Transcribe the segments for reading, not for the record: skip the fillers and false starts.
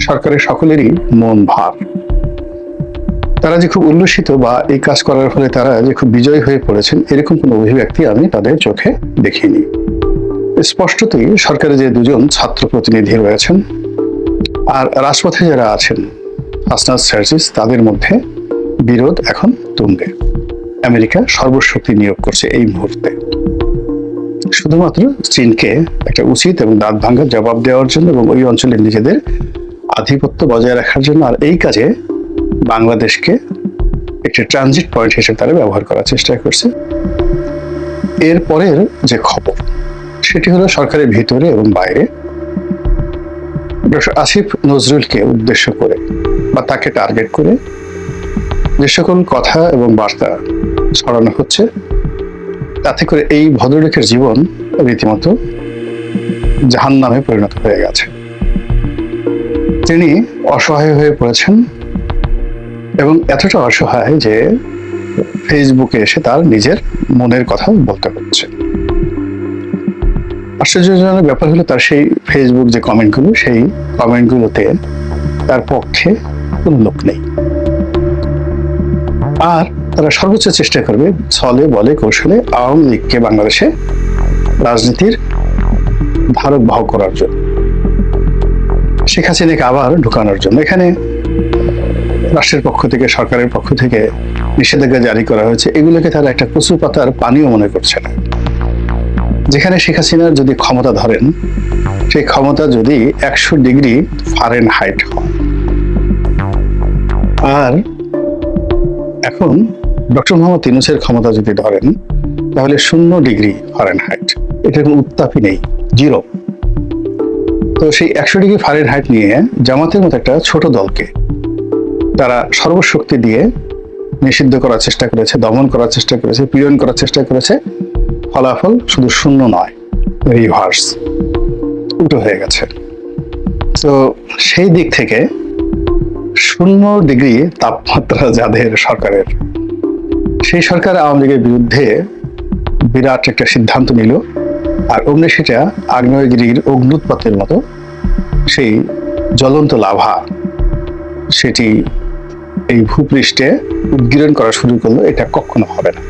সরকারের সকলেরই মন ভার। তারা যে খুব উল্লসিত বা এই কাজ করার ফলে তারা যে খুব বিজয়ী হয়ে পড়েছেন, এরকম কোনো অভিব্যক্তি আমি তাদের চোখে দেখিনি। স্পষ্টতই সরকারে যে দুজন ছাত্র প্রতিনিধি রয়েছেন আর রাজপথে যারা আছেন হাসনাত সার্জিস, তাদের মধ্যে বিরোধ এখন তুঙ্গে। আমেরিকা সর্বশক্তি নিয়োগ করছে এই মুহূর্তে শুধুমাত্র চীনকে একটা উচিত এবং দাঁত ভাঙার জবাব দেওয়ার জন্য এবং ওই অঞ্চলে নিজেদের আধিপত্য বজায় রাখার জন্য। আর এই কাজে বাংলাদেশকে একটি ট্রানজিট পয়েন্ট হিসেবে তারা ব্যবহার করার চেষ্টা করছে। এর পরের যে খবর সেটি হলো সরকারের ভিতরে এবং বাইরে ডক্টর আসিফ নজরুলকে উদ্দেশ্য করে বা তাকে টার্গেট করে যে সকল কথা এবং বার্তা ছড়ানো হচ্ছে, তাতে করে এই ভদ্রলোকের জীবন রীতিমতো জাহান্নামে পরিণত হয়ে গেছে। তিনি অসহায় হয়ে পড়েছেন এবং এতটা অসহায় যে ফেসবুকে এসে তার নিজের মনের কথা বলতে হচ্ছে। আশ্চর্যজনক ব্যাপার হলো তার সেই ফেসবুক যে কমেন্টগুলো, সেই কমেন্টগুলোতে তার পক্ষে কোনো লোক নেই। আর তারা সর্বোচ্চ চেষ্টা করবে ছলে বলে কৌশলে আওয়ামী লীগকে বাংলাদেশে রাজনীতির ধারক বাহক করার জন্য, শেখ হাসিনাকে আবার ঢুকানোর জন্য। এখানে রাষ্ট্রের পক্ষ থেকে, সরকারের পক্ষ থেকে নিষেধাজ্ঞা জারি করা হয়েছে, এগুলোকে তারা একটা কচু পাতার পানিও মনে করছে না। যেখানে শেখ হাসিনার যদি ক্ষমতা ধরেন, সেই ক্ষমতা যদি 100 ডিগ্রি ফারেনহাইট হয়, আর এখন ডক্টর মোহাম্মদ ইউনূসের ক্ষমতা যদি ধরেন তাহলে 0 ডিগ্রি ফারেনহাইট, এটার কোনো উত্তাপই নেই, জিরো। তো সেই 100 ডিগ্রি ফারেনহাইট নিয়ে জামাতের মতো একটা ছোট দলকে তারা সর্বশক্তি দিয়ে নিষিদ্ধ করার চেষ্টা করেছে, দমন করার চেষ্টা করেছে, পীড়ন করার চেষ্টা করেছে। ফলাফল শুধু 0 নয়, রিভার্স, উল্টো হয়ে গেছে। তো সেই দিক থেকে 0 ডিগ্রি তাপমাত্রা যাদের সরকারের, সেই সরকার আওয়ামী লীগের বিরুদ্ধে বিরাট একটা সিদ্ধান্ত নিল, আর অমনি সেটা আগ্নেয়গিরির অগ্নুৎপাতের মতো সেই জ্বলন্ত লাভা সেটি এই ভূপৃষ্ঠে উদ্গীরণ করা শুরু করলো। এটা কখনো হবে না।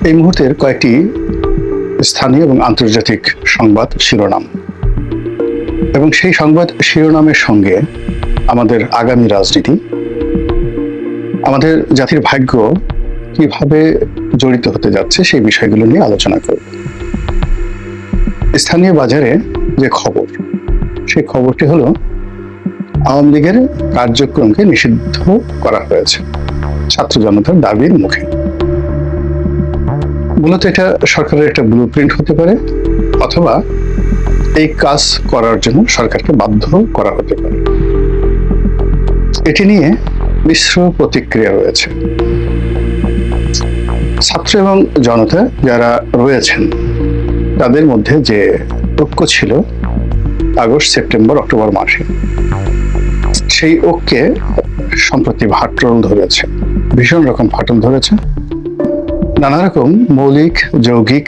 এই মুহূর্তের কয়েকটি স্থানীয় এবং আন্তর্জাতিক সংবাদ শিরোনাম, এবং সেই সংবাদ শিরোনামের সঙ্গে আমাদের আগামী রাজনীতি, আমাদের জাতির ভাগ্য কিভাবে জড়িত হতে যাচ্ছে, সেই বিষয়গুলো নিয়ে আলোচনা করব। স্থানীয় বাজারে যে খবর, সেই খবরটি হলো আওয়ামী লীগের কার্যক্রমকে নিষিদ্ধ করা হয়েছে ছাত্র জনতার দাবির মুখে। মূলত এটা সরকারের একটা ব্লু প্রিন্ট হতে পারে, অথবা এই কাজ করার জন্য সরকারকে বাধ্য করা হতে পারে। এটি নিয়ে মিশ্র প্রতিক্রিয়া রয়েছে। ছাত্র এবং জনতা যারা রয়েছেন তাদের মধ্যে যে ঐক্য ছিল আগস্ট, সেপ্টেম্বর, অক্টোবর মাসে, সেই ঐক্যে সম্প্রতি ফাটল ধরেছে, ভীষণ রকম ফাটল ধরেছে। নানা রকম মৌলিক যৌগিক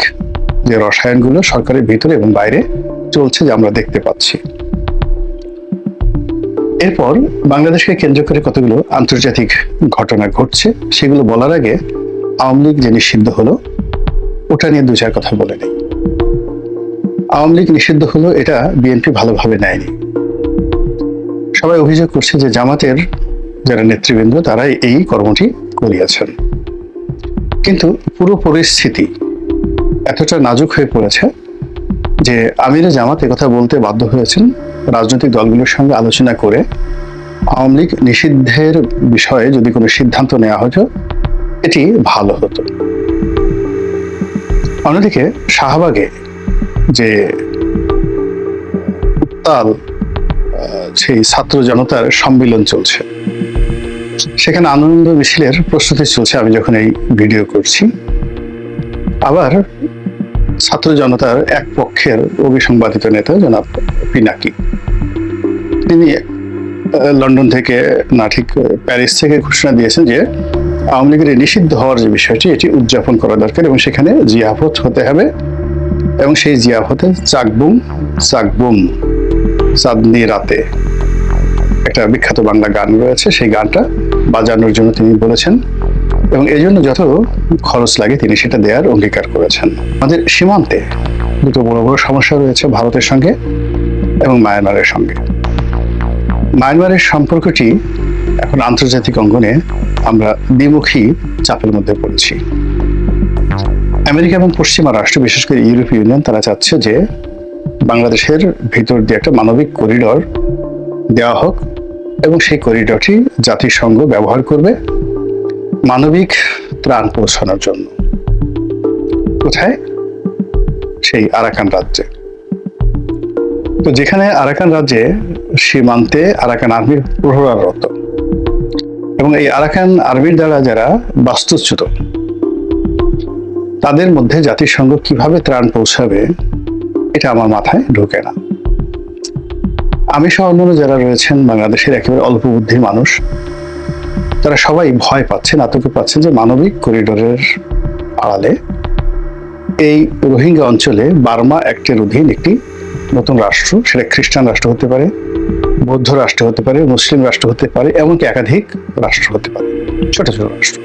যে রসায়নগুলো সরকারের ভিতরে এবং বাইরে চলছে, যে আমরা দেখতে পাচ্ছি। এরপর বাংলাদেশকে কেন্দ্র করে কতগুলো আন্তর্জাতিক ঘটনা ঘটছে, সেগুলো বলার আগে আওয়ামী লীগ যে নিষিদ্ধ হলো ওটা নিয়ে 2-4 কথা বলে নেই। আওয়ামী লীগ নিষিদ্ধ হলো, এটা বিএনপি ভালোভাবে নেয়নি। সবাই অভিযোগ করছে যে জামাতের যারা নেতৃবৃন্দ তারাই এই কর্মটি করিয়েছেন। কিন্তু পুরো পরিস্থিতি এতটা নাজুক হয়ে পড়েছে যে আমিরে জামাত একথা বলতে বাধ্য হয়েছেন রাজনৈতিক দলগুলোর সঙ্গে আলোচনা করে আওয়ামী লীগ নিষিদ্ধের বিষয়ে যদি কোনো সিদ্ধান্ত নেওয়া হতো এটি ভালো হতো। অন্যদিকে শাহবাগে যে উত্তাল সেই ছাত্র জনতার সম্মিলন চলছে, সেখানে আনন্দ মিছিলের প্রস্তুতি চলছে আমি যখন এই ভিডিও করছি। আবার ছাত্র জনতার এক পক্ষের অবিসংবাদিত নেতা জনাব পিনাকি, তিনি লন্ডন থেকে না ঠিক প্যারিস থেকে ঘোষণা দিয়েছেন যে আওয়ামী লীগের নিষিদ্ধ হওয়ার যে বিষয়টি এটি উদযাপন করা দরকার এবং সেখানে জিয়াফত হতে হবে, এবং সেই জিয়াফতে চাকবুম চাকবুম চাঁদনি রাতে একটা বিখ্যাত বাংলা গান রয়েছে, সেই গানটা বাজানোর জন্য তিনি বলেছেন এবং এই জন্য যত খরচ লাগে তিনি সেটা দেওয়ার অঙ্গীকার করেছেন। আমাদের সীমান্তে দুটো বড় বড় সমস্যা রয়েছে, ভারতের সঙ্গে এবং মায়ানমারের সঙ্গে। মায়ানমারের সম্পর্কটি এখন আন্তর্জাতিক অঙ্গনে আমরা দ্বিমুখী চাপের মধ্যে পড়েছি। আমেরিকা এবং পশ্চিমা রাষ্ট্র, বিশেষ করে ইউরোপীয় ইউনিয়ন, তারা চাচ্ছে যে বাংলাদেশের ভিতর দিয়ে একটা মানবিক করিডর দেওয়া হোক এবং সেই করিডরটি জাতিসংঘ ব্যবহার করবে মানবিক ত্রাণ পৌঁছানোর জন্য। কোথায়? সেই আরাকান রাজ্যে। তো যেখানে আরাকান রাজ্যে সীমান্তে আরাকান আর্মির প্রহরারত এবং এই আরাকান আর্মির দ্বারা যারা বাস্তুচ্যুত, তাদের মধ্যে জাতিসংঘ কিভাবে ত্রাণ পৌঁছাবে এটা আমার মাথায় ঢোকে না। আমি সহ অন্যান্য যারা রয়েছেন বাংলাদেশের একেবারে অল্প বুদ্ধির মানুষ, তারা সবাই ভয় পাচ্ছেন, আতঙ্ক পাচ্ছেন যে মানবিক করিডোরের আড়ালে এই রোহিঙ্গা অঞ্চলে বার্মা অ্যাক্টের অধীন একটি নতুন রাষ্ট্র, সেটা খ্রিস্টান রাষ্ট্র হতে পারে, বৌদ্ধ রাষ্ট্র হতে পারে, মুসলিম রাষ্ট্র হতে পারে, এমনকি একাধিক রাষ্ট্র হতে পারে, ছোট ছোট রাষ্ট্র,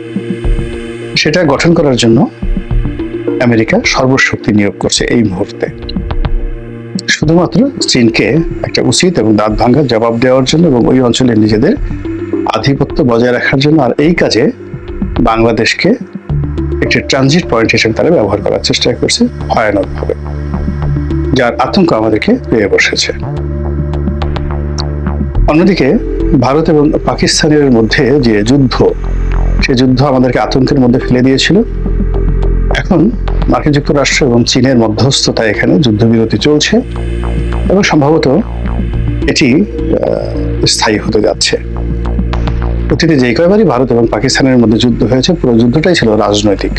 সেটা গঠন করার জন্য আমেরিকা সর্বশক্তি নিয়োগ করছে এই মুহূর্তে, শুধুমাত্র চীনকে একটা উচিত এবং দাঁত ভাঙার জবাব দেওয়ার জন্য এবং ওই অঞ্চলে নিজেদের আধিপত্য বজায় রাখার জন্য। আর এই কাজে বাংলাদেশকে একটি ট্রানজিট পয়েন্ট হিসেবে তারা ব্যবহার করার চেষ্টা করছে ভয়ানকভাবে, যার আতঙ্ক আমাদেরকে পেয়ে বসেছে। অন্যদিকে ভারত এবং পাকিস্তানের মধ্যে যে যুদ্ধ, সেই যুদ্ধ আমাদেরকে আতঙ্কের মধ্যে ফেলে দিয়েছিল। এখন মার্কিন যুক্তরাষ্ট্র এবং চীনের মধ্যস্থতায় এখানে যুদ্ধবিরতি চলছে এবং সম্ভবত এটি স্থায়ী হতে যাচ্ছে। অতীতে যে কয়বারই ভারত এবং পাকিস্তানের মধ্যে যুদ্ধ হয়েছে, পুরো যুদ্ধটাই ছিল রাজনৈতিক।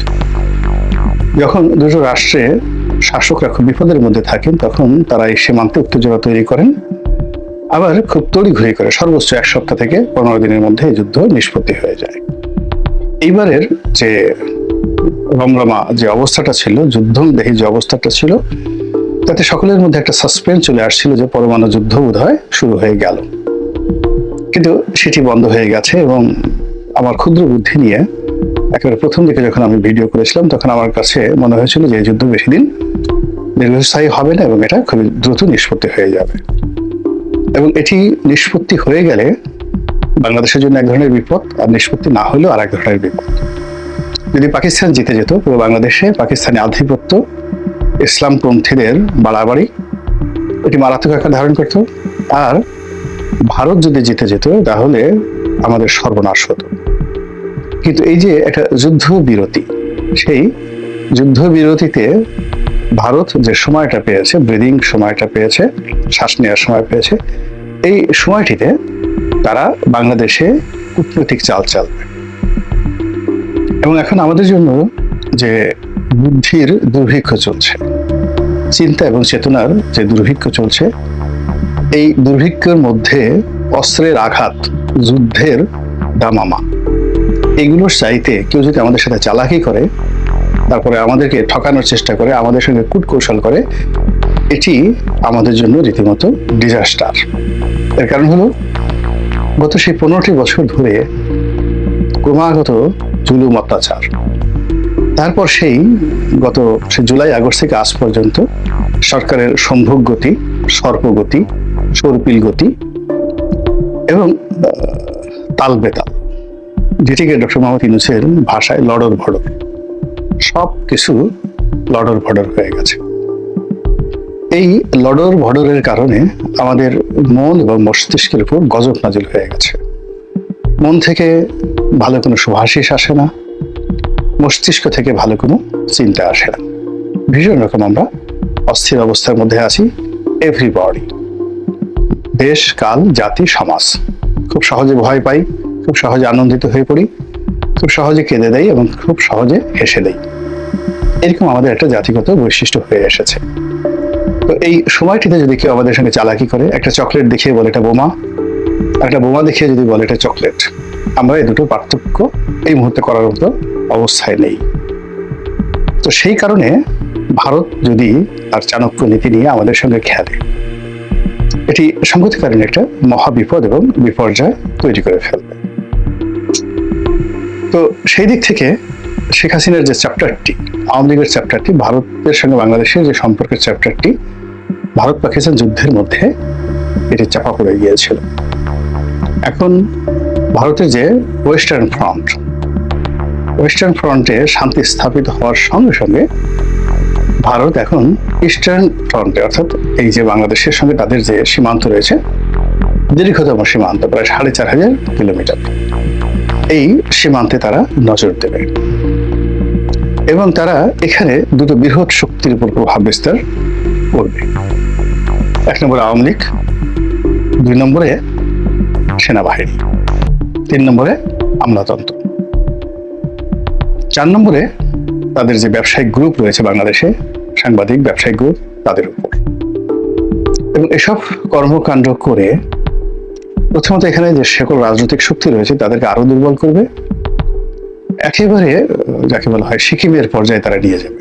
যখন দুটো রাষ্ট্রে শাসকরা খুব বিপদের মধ্যে থাকেন, তখন তারা এই সীমান্তে উত্তেজনা তৈরি করেন, আবার খুব তড়িঘড়ি করে সর্বোচ্চ 1 সপ্তাহ থেকে 15 দিনের মধ্যে এই যুদ্ধ নিষ্পত্তি হয়ে যায়। এইবারের যে রমরমা যে অবস্থাটা ছিল, যুদ্ধদেহী যে অবস্থাটা ছিল, তাতে সকলের মধ্যে একটা সাসপেন্স চলে আসছিল যে পরমাণু যুদ্ধ বোধহয় শুরু হয়ে গেল, কিন্তু সেটি বন্ধ হয়ে গেছে। এবং আমার ক্ষুদ্র বুদ্ধি নিয়ে একেবারে প্রথম দিকে যখন আমি ভিডিও করেছিলাম, তখন আমার কাছে মনে হয়েছিল যে এই যুদ্ধ বেশি দিন দীর্ঘস্থায়ী হবে না এবং এটা খুবই দ্রুত নিষ্পত্তি হয়ে যাবে। এবং এটি নিষ্পত্তি হয়ে গেলে বাংলাদেশের জন্য এক ধরনের বিপদ, আর নিষ্পত্তি না হলেও আর এক ধরনের বিপদ। যদি পাকিস্তান জিতে যেত, পুরো বাংলাদেশে পাকিস্তানি আধিপত্য, ইসলামপন্থীদের বাড়াবাড়ি, এটি মারাত্মক আকার ধারণ করত। আর ভারত যদি জিতে যেত, তাহলে আমাদের সর্বনাশ হতো। কিন্তু এই যে একটা যুদ্ধবিরতি, সেই যুদ্ধবিরতিতে ভারত যে সময়টা পেয়েছে, ব্রিদিং সময়টা পেয়েছে, শ্বাস নেওয়ার সময় পেয়েছে, এই সময়টিতে তারা বাংলাদেশে কূটনৈতিক চাল চালবে। এবং এখন আমাদের জন্য যে বুদ্ধির দুর্ভিক্ষ চলছে, চিন্তা এবং চেতনার যে দুর্ভিক্ষ চলছে, এই দুর্ভিক্ষের মধ্যে অস্ত্রের আঘাত, যুদ্ধের দামামা, এগুলোর চাইতে কেউ যদি আমাদের সাথে চালাকি করে, তারপরে আমাদেরকে ঠকানোর চেষ্টা করে, আমাদের সঙ্গে কূটকৌশল করে, এটি আমাদের জন্য রীতিমতো ডিজাস্টার। এর কারণ হলো গত সেই 15টি বছর ধরে ক্রমাগত জুলুম, অত্যাচার, তারপর সেই জুলাই আগস্ট থেকে আজ পর্যন্ত সরকারের সম্ভোগ গতি, সর্পগতি, সর্পিল গতি এবং তাল বেতাল, যেটিকে ডক্টর মোহাম্মদ ইউনূসের ভাষায় লড়র ভড়র, সব কিছু লড়র ভড়র হয়ে গেছে। এই লড়র ভড়রের কারণে আমাদের মন এবং মস্তিষ্কের উপর গজব নাজিল হয়ে গেছে। মন থেকে ভালো কোনো সুভাষিস আসে না, মস্তিষ্ক থেকে ভালো কোনো চিন্তা আসে না। ভীষণ রকম আমরা অস্থির অবস্থার মধ্যে আছি। এভরিবডি, দেশ, কাল, জাতি, সমাজ, খুব সহজে ভয় পাই, খুব সহজে আনন্দিত হয়ে পড়ি, খুব সহজে কেঁদে দেয় এবং খুব সহজে হেসে দেয়। এরকম আমাদের একটা জাতিগত বৈশিষ্ট্য হয়ে এসেছে। তো এই সময়টিতে যদি কেউ আমাদের সঙ্গে চালাকি করে, একটা চকলেট দেখিয়ে বলে এটা বোমা, একটা বোমা দেখিয়ে যদি বলে এটা চকলেট, আমরা এই দুটো পার্থক্য এই মুহূর্তে করার মতো অবস্থায় নেই। তো সেই কারণে ভারত যদি তার চাণক্য নীতি নিয়ে আমাদের সঙ্গে খেলে, এটি সংগতিকালীন একটা মহাবিপদ এবং বিপর্যয় তৈরি করে ফেলবে। তো সেই দিক থেকে শেখ হাসিনার যে চ্যাপ্টারটি, আওয়ামী লীগের চ্যাপ্টারটি, ভারতের সঙ্গে বাংলাদেশের যে সম্পর্কের চ্যাপ্টারটি ভারত পাকিস্তান যুদ্ধের মধ্যে এটি চাপা পড়ে গিয়েছিল। এখন ভারতের যে ওয়েস্টার্ন ফ্রন্টে শান্তি স্থাপিত হওয়ার সঙ্গে সঙ্গে ভারত এখন ইস্টার্ন ফ্রন্টে, অর্থাৎ এই যে বাংলাদেশের সঙ্গে তাদের যে সীমান্ত রয়েছে, দীর্ঘতম সীমান্ত প্রায় 4500 কিলোমিটার, এই সীমান্তে তারা নজর দেবে এবং তারা এখানে দুটো বৃহৎ শক্তির উপর প্রভাব বিস্তার করবে। 1 নম্বরে আওয়ামী লীগ, 2 নম্বরে সেনাবাহিনী, 3 নম্বরে আমলাতন্ত্র, 4 নম্বরে তাদের যে ব্যবসায়িক গ্রুপ রয়েছে বাংলাদেশে, সাংবাদিক ব্যবসায়িক গ্রুপ, তাদের উপর। এবং এসব কর্মকাণ্ড করে প্রথমত এখানে যে সকল রাজনৈতিক শক্তি রয়েছে তাদেরকে আরো দুর্বল করবে, একেবারে যাকে বলা হয় সিকিমের পর্যায়ে তারা নিয়ে যাবে।